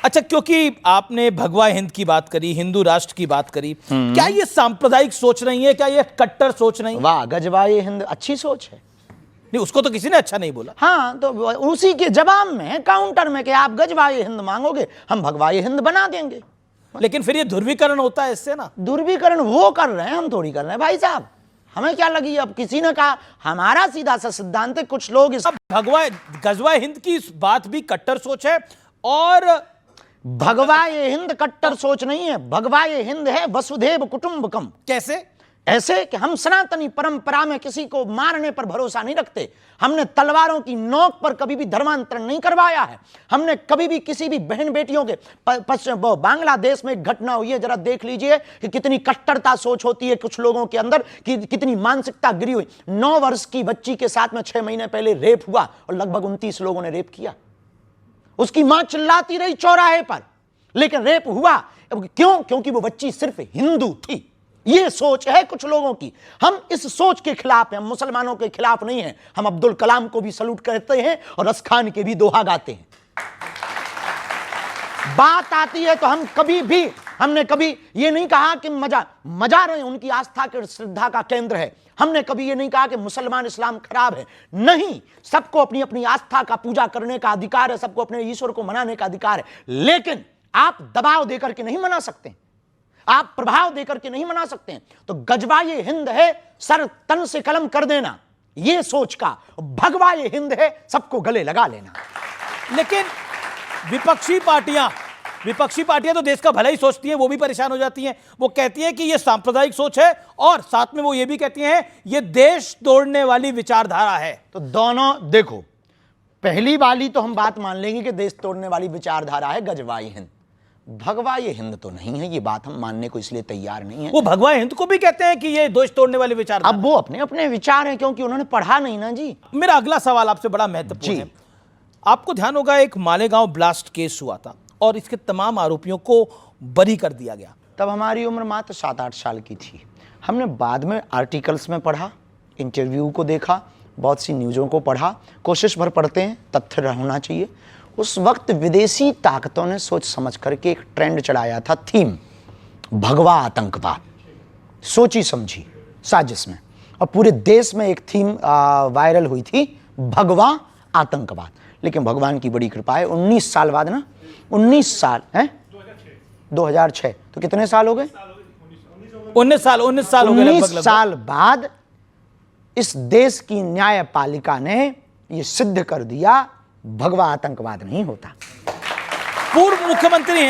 अच्छा, क्योंकि आपने भगवा हिंद की बात करी, हिंदू राष्ट्र की बात करी, क्या ये सांप्रदायिक सोच नहीं है? क्या ये कट्टर सोच नहीं है? वाह, गजवाए हिंद अच्छी सोच है। नहीं, उसको तो किसी ने अच्छा नहीं बोला। हाँ, तो उसी के जवाब में, काउंटर में कि आप गजवाए हिंद मांगोगे, हम भगवाए हिंद बना देंगे। लेकिन फिर ये ध्रुवीकरण होता है इससे ना। ध्रुवीकरण वो कर रहे हैं, हम थोड़ी कर रहे हैं भाई साहब। हमें क्या लगी? अब किसी ने कहा, हमारा सीधा सा सिद्धांत है, कुछ लोग इस गजवा हिंद की बात भी कट्टर सोच है, और भगवाए हिंद कट्टर सोच नहीं है। भगवाए हिंद है वसुधैव कुटुंबकम। कैसे? ऐसे कि हम सनातनी परंपरा में किसी को मारने पर भरोसा नहीं रखते। हमने तलवारों की नोक पर कभी भी धर्मांतरण नहीं करवाया है। हमने कभी भी किसी भी बहन बेटियों के बांग्लादेश में एक घटना हुई है, जरा देख लीजिए कि कितनी कट्टरता सोच होती है कुछ लोगों के अंदर, कि कितनी मानसिकता गिरी हुई। 9 वर्ष की बच्ची के साथ में 6 महीने पहले रेप हुआ और लगभग 29 लोगों ने रेप किया। उसकी मां चिल्लाती रही चौराहे पर, लेकिन रेप हुआ। क्यों? क्योंकि वो बच्ची सिर्फ हिंदू थी। ये सोच है कुछ लोगों की। हम इस सोच के खिलाफ हैं, हम मुसलमानों के खिलाफ नहीं हैं। हम अब्दुल कलाम को भी सलूट करते हैं और रस खान के भी दोहा गाते हैं। बात आती है तो हमने कभी ये नहीं कहा कि मजा रहे उनकी आस्था के श्रद्धा का केंद्र है। हमने कभी ये नहीं कहा कि मुसलमान इस्लाम खराब है। नहीं, सबको अपनी अपनी आस्था का पूजा करने का अधिकार है, सबको अपने ईश्वर को मनाने का अधिकार है। लेकिन आप दबाव देकर के नहीं मना सकते, आप प्रभाव देकर के नहीं मना सकते हैं। तो गजवाए हिंद है सर तन से कलम कर देना, यह सोच का। भगवाए हिंद है सबको गले लगा लेना। लेकिन विपक्षी पार्टियां तो देश का भला ही सोचती हैं, वो भी परेशान हो जाती हैं। वो कहती हैं कि ये सांप्रदायिक सोच है, और साथ में वो ये भी कहती हैं ये देश तोड़ने वाली विचारधारा है। तो दोनों देखो, पहली वाली तो हम बात मान लेंगे कि देश तोड़ने वाली विचारधारा है गजवाए हिंद। भगवाए हिंद तो नहीं है, ये बात हम मानने को इसलिए तैयार नहीं है। वो भगवाए हिंद को भी कहते हैं कि ये देश तोड़ने वाली विचारधारा। अब वो अपने अपने विचार हैं, क्योंकि उन्होंने पढ़ा नहीं ना जी। मेरा अगला सवाल आपसे बड़ा महत्वपूर्ण है। आपको ध्यान होगा, एक मालेगांव ब्लास्ट केस हुआ था और इसके तमाम आरोपियों को बरी कर दिया गया। तब हमारी उम्र मात्र 7-8 साल की थी। हमने बाद में आर्टिकल्स में पढ़ा, इंटरव्यू को देखा, बहुत सी न्यूज़ों को पढ़ा। कोशिश भर पढ़ते हैं, तथ्य होना चाहिए। उस वक्त विदेशी ताकतों ने सोच समझ करके एक ट्रेंड चलाया था, थीम भगवा आतंकवाद, सोची समझी साजिश में, और पूरे देश में एक थीम वायरल हुई थी, भगवा आतंकवाद। लेकिन भगवान की बड़ी कृपा है, 19 साल बाद ना, 19 साल है, 2006, तो कितने साल हो गए? 19 साल हो गए। 19 साल बाद इस देश की न्यायपालिका ने यह सिद्ध कर दिया, भगवा आतंकवाद नहीं होता। पूर्व मुख्यमंत्री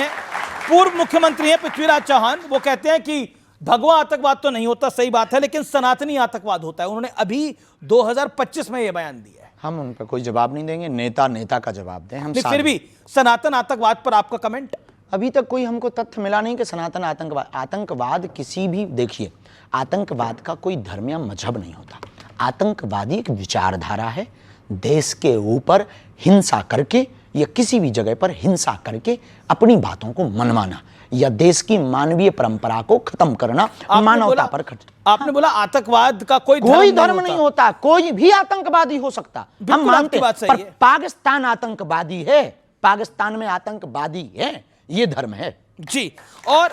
हैं पृथ्वीराज चौहान, वो कहते हैं कि भगवा आतंकवाद तो नहीं होता, सही बात है, लेकिन सनातनी आतंकवाद होता है। उन्होंने अभी 2025 में यह बयान दिया है। हम उन पर कोई जवाब नहीं देंगे, नेता का जवाब दें। हम फिर भी सनातन आतंकवाद पर आपका कमेंट? अभी तक कोई हमको तथ्य मिला नहीं कि सनातन आतंकवाद किसी भी, देखिए, आतंकवाद का कोई धर्म या मजहब नहीं होता। आतंकवादी एक विचारधारा है, देश के ऊपर हिंसा करके या किसी भी जगह पर हिंसा करके अपनी बातों को मनवाना, या देश की मानवीय परंपरा को खत्म करना, मानवता पर आपने बोला आतंकवाद का कोई धर्म नहीं होता, कोई भी आतंकवादी हो सकता। हम मानते हैं, पर पाकिस्तान आतंकवादी है, पाकिस्तान में आतंकवादी है, ये धर्म है जी। और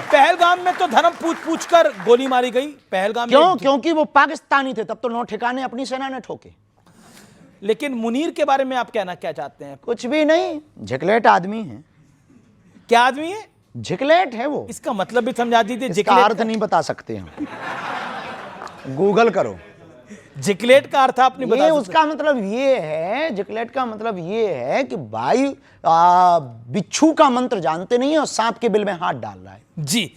पहलगाम में तो धर्म पूछ कर गोली मारी गई। पहलगाम क्यों? क्योंकि वो पाकिस्तानी थे, तब तो 9 ठिकाने अपनी सेना ने ठोके। लेकिन मुनीर के बारे में आप कहना क्या चाहते हैं? कुछ भी नहीं, झिकलेट आदमी है। क्या आदमी है? झिकलेट है वो। इसका मतलब भी समझा दीजिए। इसका अर्थ नहीं बता सकते हम, गूगल करो। झिकलेट का अर्थ आपने बताया? उसका मतलब ये है, झिकलेट का मतलब ये है कि भाई बिच्छू का मंत्र जानते नहीं है और सांप के बिल में हाथ डाल रहा है जी।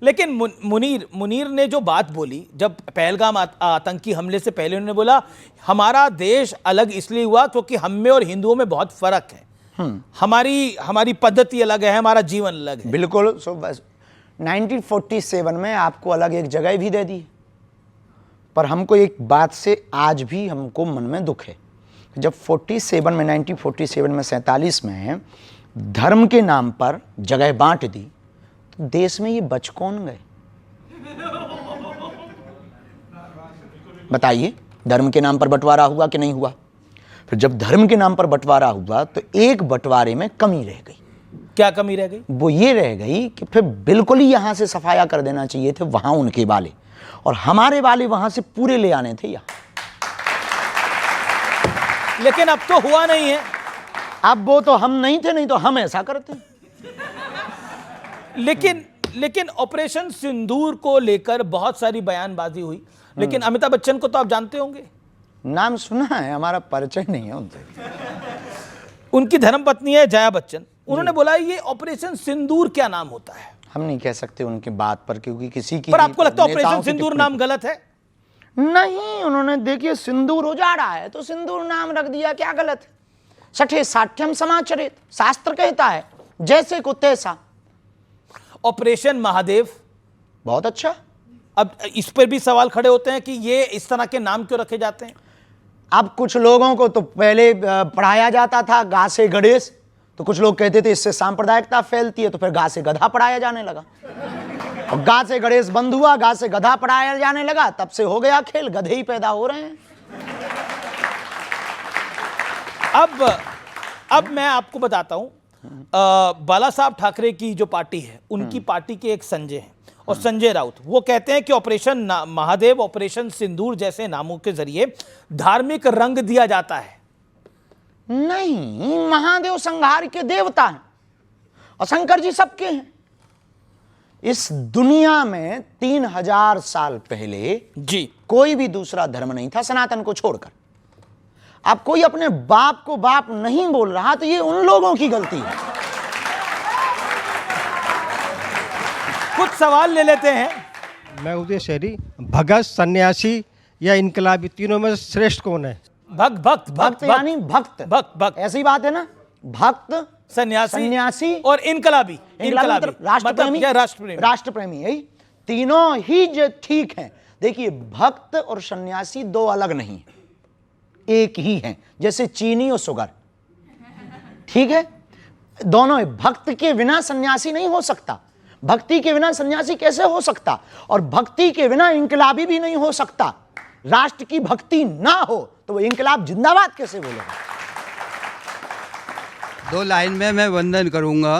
लेकिन मुनीर ने जो बात बोली, जब पहलगाम आतंकी हमले से पहले उन्होंने बोला हमारा देश अलग इसलिए हुआ क्योंकि हम में और हिंदुओं में बहुत फर्क है, हमारी पद्धति अलग है, हमारा जीवन अलग है। बिल्कुल। 1947 में आपको अलग एक जगह भी दे दी, पर हमको एक बात से आज भी हमको मन में दुख है। जब 1947 में 47 में धर्म के नाम पर जगह बांट दी, तो देश में ये बच कौन गए? बताइए, धर्म के नाम पर बंटवारा हुआ कि नहीं हुआ? फिर जब धर्म के नाम पर बंटवारा हुआ तो एक बंटवारे में कमी रह गई। क्या कमी रह गई? वो ये रह गई कि फिर बिल्कुल ही यहां से सफाया कर देना चाहिए थे वहां उनके वाले, और हमारे वाले वहां से पूरे ले आने थे यहाँ। लेकिन अब तो हुआ नहीं है। अब वो तो हम नहीं थे, नहीं तो हम ऐसा करते। लेकिन ऑपरेशन सिंदूर को लेकर बहुत सारी बयानबाजी हुई, लेकिन अमिताभ बच्चन को तो आप जानते होंगे। नाम सुना है, हमारा परिचय नहीं है उनसे। उनकी धर्मपत्नी है जया बच्चन, उन्होंने बोला ये ऑपरेशन सिंदूर क्या नाम होता है? हम नहीं कह सकते उनकी बात पर, क्योंकि किसी की पर आपको लगता है नेताओं ऑपरेशन की सिंदूर टिप्पणी नाम गलत है? नहीं, उन्होंने देखिए सिंदूर उजाड़ा है तो सिंदूर नाम रख दिया, क्या गलत है? सठे साठ्यम समाचरित, शास्त्र कहता है जैसे को तैसा। ऑपरेशन महादेव, बहुत अच्छा। अब इस पर भी सवाल खड़े होते हैं कि ये इस तरह के नाम क्यों रखे जाते हैं? अब कुछ लोगों को तो पहले पढ़ाया जाता था गा से गणेश, तो कुछ लोग कहते थे इससे सांप्रदायिकता फैलती है, तो फिर गा से गधा पढ़ाया जाने लगा, और गा से गणेश बंद हुआ, गा से गधा पढ़ाया जाने लगा, तब से हो गया खेल, गधे ही पैदा हो रहे हैं। अब मैं आपको बताता हूं, बाला साहब ठाकरे की जो पार्टी है, उनकी पार्टी के एक संजय हैं और संजय राउत, वो कहते हैं कि ऑपरेशन महादेव, ऑपरेशन सिंदूर जैसे नामों के जरिए धार्मिक रंग दिया जाता है। नहीं, महादेव संहार के देवता हैं और शंकर जी सबके हैं। इस दुनिया में 3000 साल पहले जी कोई भी दूसरा धर्म नहीं था सनातन को छोड़कर। अब कोई अपने बाप को बाप नहीं बोल रहा तो ये उन लोगों की गलती है। कुछ सवाल ले लेते हैं। मैं उदय शहरी, भगत, सन्यासी या इनकलाबी, तीनों में श्रेष्ठ कौन है? भक्त यानी भक्त, भक्त ऐसी बात है ना, भक्त, सन्यासी और इनकलाबी। राष्ट्रप्रेमी, राष्ट्रप्रेमी, यही तीनों ही जो ठीक हैं। देखिए, भक्त और सन्यासी दो अलग नहीं है, एक ही हैं, जैसे चीनी और शुगर, ठीक है? दोनों। भक्त के बिना सन्यासी नहीं हो सकता, भक्ति के बिना सन्यासी कैसे हो सकता, और भक्ति के बिना इनकलाबी भी नहीं हो सकता। राष्ट्र की भक्ति ना हो तो वो इनकलाब जिंदाबाद कैसे बोलेगा? दो लाइन में मैं वंदन करूंगा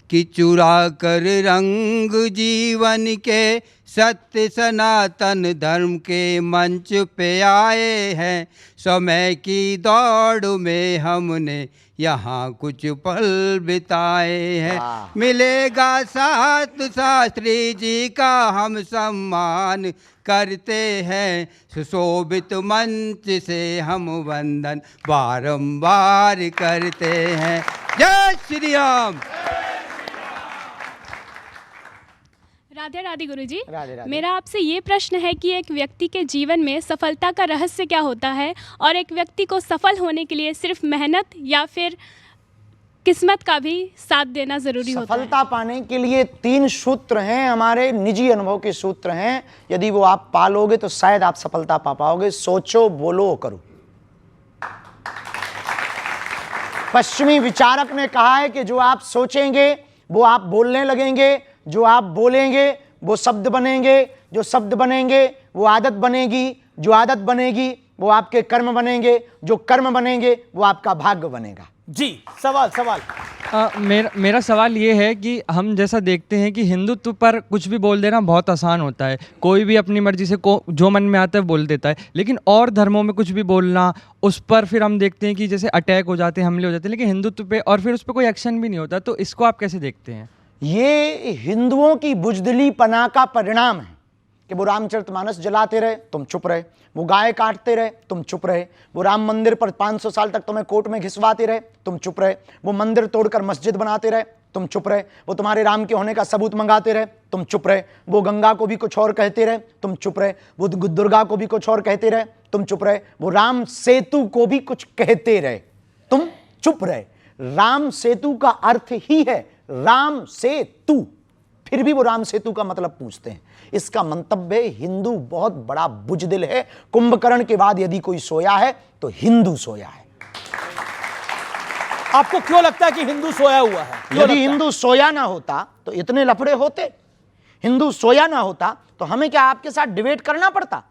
कि चुरा कर रंग जीवन के सत्य सनातन धर्म के मंच पे आए हैं। समय की दौड़ में हमने यहाँ कुछ पल बिताए हैं। मिलेगा साथ शास्त्री जी का हम सम्मान करते हैं। सुशोभित मंच से हम वंदन बारंबार करते हैं। जय श्री राम। राधे राधे गुरुजी। राधे राधे। मेरा आपसे ये प्रश्न है कि एक व्यक्ति के जीवन में सफलता का रहस्य क्या होता है, और एक व्यक्ति को सफल होने के लिए सिर्फ मेहनत या फिर किस्मत का भी साथ देना जरूरी होता है? सफलता पाने के लिए 3 सूत्र हैं, हमारे निजी अनुभव के सूत्र हैं। यदि वो आप पालोगे तो शायद आप सफलता पा पाओगे। सोचो, बोलो, करो। पश्चिमी विचारक ने कहा है कि जो आप सोचेंगे वो आप बोलने लगेंगे, जो आप बोलेंगे वो शब्द बनेंगे, जो शब्द बनेंगे वो आदत बनेगी, जो आदत बनेगी वो आपके कर्म बनेंगे, जो कर्म बनेंगे वो आपका भाग्य बनेगा। जी, सवाल मेरा सवाल ये है कि हम जैसा देखते हैं कि हिंदुत्व पर कुछ भी बोल देना बहुत आसान होता है, कोई भी अपनी मर्जी से जो मन में आता है बोल देता है, लेकिन और धर्मों में कुछ भी बोलना, उस पर फिर हम देखते हैं कि जैसे अटैक हो जाते हैं, हमले हो जाते हैं, लेकिन हिंदुत्व पे और फिर उस पर कोई एक्शन भी नहीं होता। तो इसको आप कैसे देखते हैं? ये हिंदुओं की बुजदिली पना का परिणाम है कि वो रामचरितमानस जलाते रहे, तुम चुप रहे, वो गाय काटते रहे, तुम चुप रहे, वो राम मंदिर पर 500 साल तक तुम्हें कोर्ट में घिसवाते रहे, तुम चुप रहे, वो मंदिर तोड़कर मस्जिद बनाते रहे, तुम चुप रहे, वो तुम्हारे राम के होने का सबूत मंगाते रहे, तुम चुप रहे, वो गंगा को भी कुछ और कहते रहे, तुम चुप रहे, वो दुर्गा को भी कुछ और कहते रहे, तुम चुप रहे, वो राम सेतु को भी कुछ कहते रहे, तुम चुप रहे। राम सेतु का अर्थ ही है राम सेतु, फिर भी वो राम सेतु का मतलब पूछते हैं। इसका मंतव्य हिंदू बहुत बड़ा बुजदिल है। कुंभकर्ण के बाद यदि कोई सोया है तो हिंदू सोया है। आपको क्यों लगता है कि हिंदू सोया हुआ है? यदि हिंदू सोया ना होता तो इतने लफड़े होते? हिंदू सोया ना होता तो हमें क्या आपके साथ डिबेट करना पड़ता?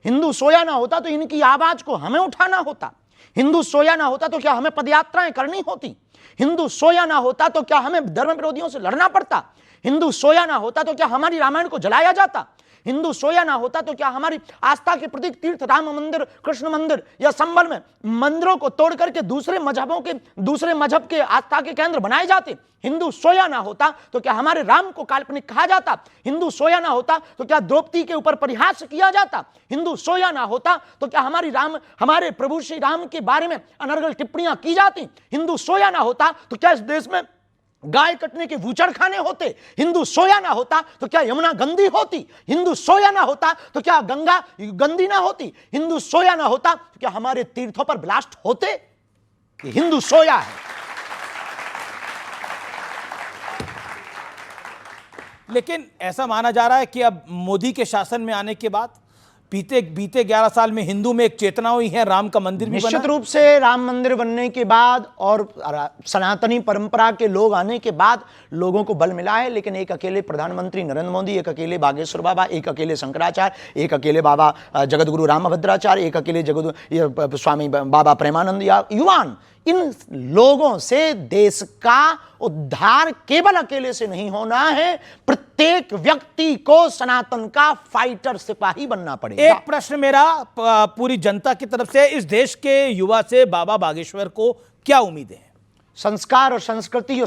हिंदू सोया ना होता तो इनकी आवाज को हमें उठाना होता। हिंदू सोया ना होता तो क्या हमें पदयात्राएं करनी होती? हिंदू सोया ना होता तो क्या हमें धर्म विरोधियों से लड़ना पड़ता? हिंदू सोया ना होता तो क्या हमारी रामायण को जलाया जाता? हिंदू सोया ना होता तो क्या हमारी आस्था के प्रतीक तीर्थ राम मंदिर, कृष्ण मंदिर या संबल में मंदिरों को तोड़ करके दूसरे मजहब के आस्था के केंद्र बनाए जाते? हिंदू सोया ना होता तो क्या हमारे राम को काल्पनिक कहा जाता? हिंदू सोया ना होता तो क्या द्रौपदी के ऊपर परिहास किया जाता? हिंदू सोया ना होता तो क्या हमारे प्रभु श्री राम के बारे में अनर्गल टिप्पणियां की जाती? हिंदू सोया ना होता तो क्या इस देश में गाय कटने के बूचड़ खाने होते? हिंदू सोया ना होता तो क्या यमुना गंदी होती? हिंदू सोया ना होता तो क्या गंगा गंदी ना होती? हिंदू सोया ना होता तो क्या हमारे तीर्थों पर ब्लास्ट होते? कि हिंदू सोया है। लेकिन ऐसा माना जा रहा है कि अब मोदी के शासन में आने के बाद बीते 11 साल में हिंदू में एक चेतना हुई है, राम का मंदिर भी बना। निश्चित रूप से राम मंदिर बनने के बाद और सनातनी परंपरा के लोग आने के बाद लोगों को बल मिला है। लेकिन एक अकेले प्रधानमंत्री नरेंद्र मोदी, एक अकेले बागेश्वर बाबा, एक अकेले शंकराचार्य, एक अकेले बाबा जगतगुरु रामभद्राचार्य, एक अकेले स्वामी बाबा प्रेमानंद या युवान, इन लोगों से देश का उद्धार केवल अकेले से नहीं होना है। प्रत्येक व्यक्ति को सनातन का फाइटर सिपाही बनना पड़ेगा। एक प्रश्न मेरा पूरी जनता की तरफ से, इस देश के युवा से बाबा बागेश्वर को क्या उम्मीदें हैं? संस्कार और संस्कृति और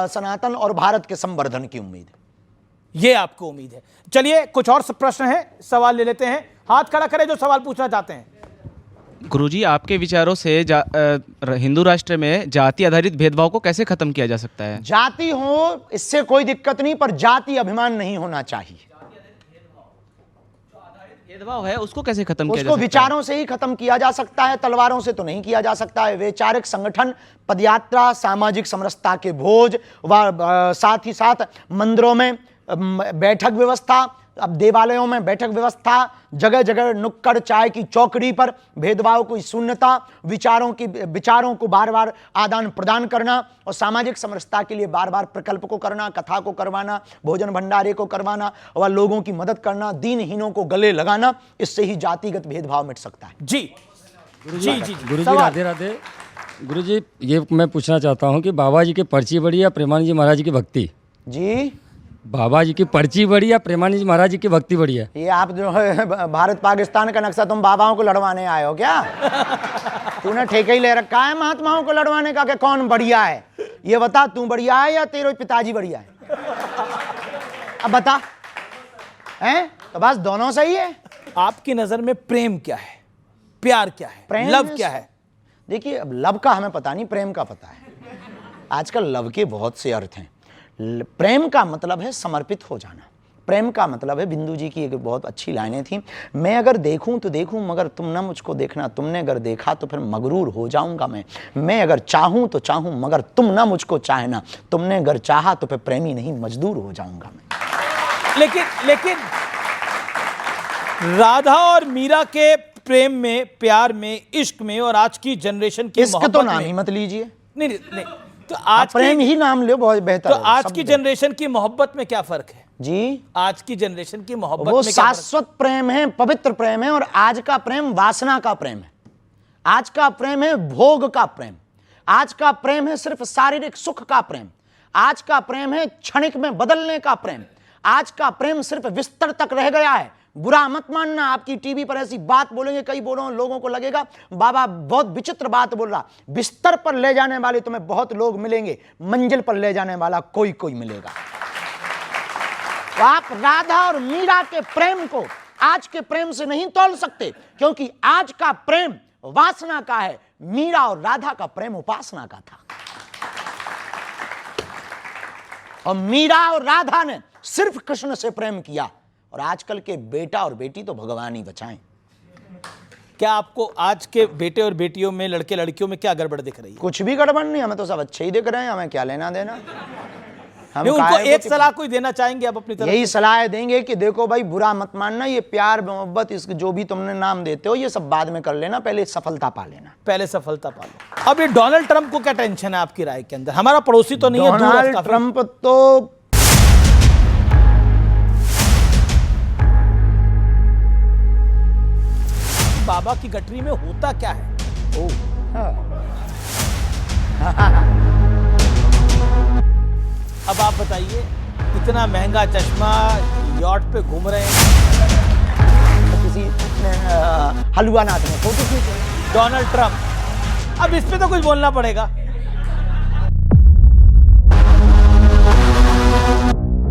सनातन और भारत के संवर्धन की उम्मीद है। ये आपको उम्मीद है। चलिए कुछ और प्रश्न है, सवाल ले लेते हैं। हाथ खड़ा करें जो सवाल पूछना चाहते हैं। गुरुजी, आपके विचारों से हिंदू राष्ट्र में जाति आधारित भेदभाव को कैसे खत्म किया जा सकता है? जाति हो इससे कोई दिक्कत नहीं, पर जाति अभिमान नहीं होना चाहिए। भेदभाव है उसको कैसे खत्म किया जा सकता उसको है? विचारों से ही खत्म किया जा सकता है, तलवारों से तो नहीं किया जा सकता है। वैचारिक संगठन, पदयात्रा, सामाजिक समरसता के भोज व साथ ही साथ मंदिरों में बैठक व्यवस्था, अब देवालयों में बैठक व्यवस्था, जगह जगह नुक्कड़ चाय की चौकड़ी पर भेदभाव की शून्यता, विचारों को बार बार आदान प्रदान करना और सामाजिक समरसता के लिए बार बार प्रकल्प को करना, कथा को करवाना, भोजन भंडारे को करवाना और लोगों की मदद करना, दीनहीनों को गले लगाना, इससे ही जातिगत भेदभाव मिट सकता है। जी जी जी गुरुजी राधे राधे। गुरुजी, ये मैं पूछना चाहता हूँ कि बाबा जी की पर्ची बड़ी या प्रेमानंद जी महाराज की भक्ति? जी, बाबा जी की पर्ची बड़ी या प्रेमानंद जी महाराज जी की भक्ति बड़ी है? ये आप जो है भारत पाकिस्तान का नक्शा तुम बाबाओं को लड़वाने आए हो क्या? तूने ठेका ही ले रखा है महात्माओं को लड़वाने का कि कौन बढ़िया है? ये बता, तू बढ़िया है या तेरे पिताजी बढ़िया है? अब बता, हैं? तो बस दोनों सही है। आपकी नजर में प्रेम क्या है, प्यार क्या है, लव क्या है? देखिए, अब लव का हमें पता नहीं, प्रेम का पता है। आजकल लव के बहुत से अर्थ हैं। प्रेम का मतलब है समर्पित हो जाना। प्रेम का मतलब है, बिंदु जी की एक बहुत अच्छी लाइनें थी, मैं अगर देखूं तो देखूं मगर तुम ना मुझको देखना, तुमने अगर देखा तो फिर मगरूर हो जाऊंगा मैं अगर चाहूं तो चाहूं मगर तुम ना मुझको चाहना, तुमने अगर चाहा तो फिर प्रेमी नहीं मजदूर हो जाऊंगा मैं। लेकिन राधा और मीरा के प्रेम में, प्यार में, इश्क में और आज की जनरेशन की इश्क तो नाम ही मत लीजिए। नहीं, तो आज प्रेम ही नाम लो, बहुत बेहतर। तो आज की जनरेशन की मोहब्बत में क्या फर्क है जी? आज की जनरेशन की मोहब्बत वो में क्या फर्क? शाश्वत प्रेम है, पवित्र प्रेम है, और आज का प्रेम वासना का प्रेम है। आज का प्रेम है भोग का प्रेम। आज का प्रेम है सिर्फ शारीरिक सुख का प्रेम। आज का प्रेम है क्षणिक में बदलने का प्रेम। आज का प्रेम सिर्फ बिस्तर तक रह गया है। बुरा मत मानना, आपकी टीवी पर ऐसी बात बोलेंगे कई लोगों को लगेगा बाबा बहुत विचित्र बात बोल रहा। बिस्तर पर ले जाने वाले तुम्हें बहुत लोग मिलेंगे, मंजिल पर ले जाने वाला कोई मिलेगा। तो आप राधा और मीरा के प्रेम को आज के प्रेम से नहीं तोल सकते, क्योंकि आज का प्रेम वासना का है। मीरा और राधा का प्रेम उपासना का था, और मीरा और राधा ने सिर्फ कृष्ण से प्रेम किया, और आजकल के बेटा और बेटी तो भगवान ही बचाएं। क्या आपको आज के बेटे और बेटियों में, लड़के लड़कियों में क्या गड़बड़ दिख रही है? कुछ भी गड़बड़ नहीं, हमें तो सब अच्छे ही दिख रहे हैं, हमें क्या लेना देना। हम उनको एक सलाह कोई देना चाहेंगे आप अपनी तरफ? यही सलाह देंगे कि देखो भाई, बुरा मत मानना, ये प्यार मोहब्बत, इसके जो भी तुमने नाम देते हो ये सब बाद में कर लेना, पहले सफलता पा लेना। पहले सफलता पा लो। अब ये डोनाल्ड ट्रंप को क्या टेंशन है आपकी राय के अंदर? हमारा पड़ोसी तो नहीं है, दूर है डोनाल्ड काफी। ट्रंप तो बाबा की गठरी में होता क्या है? अब आप बताइए, इतना महंगा चश्मा, यॉट पे घूम रहे हैं, किसी हलवा नाथ ने फोटो खींची। Donald Trump. अब इस पे तो कुछ बोलना पड़ेगा।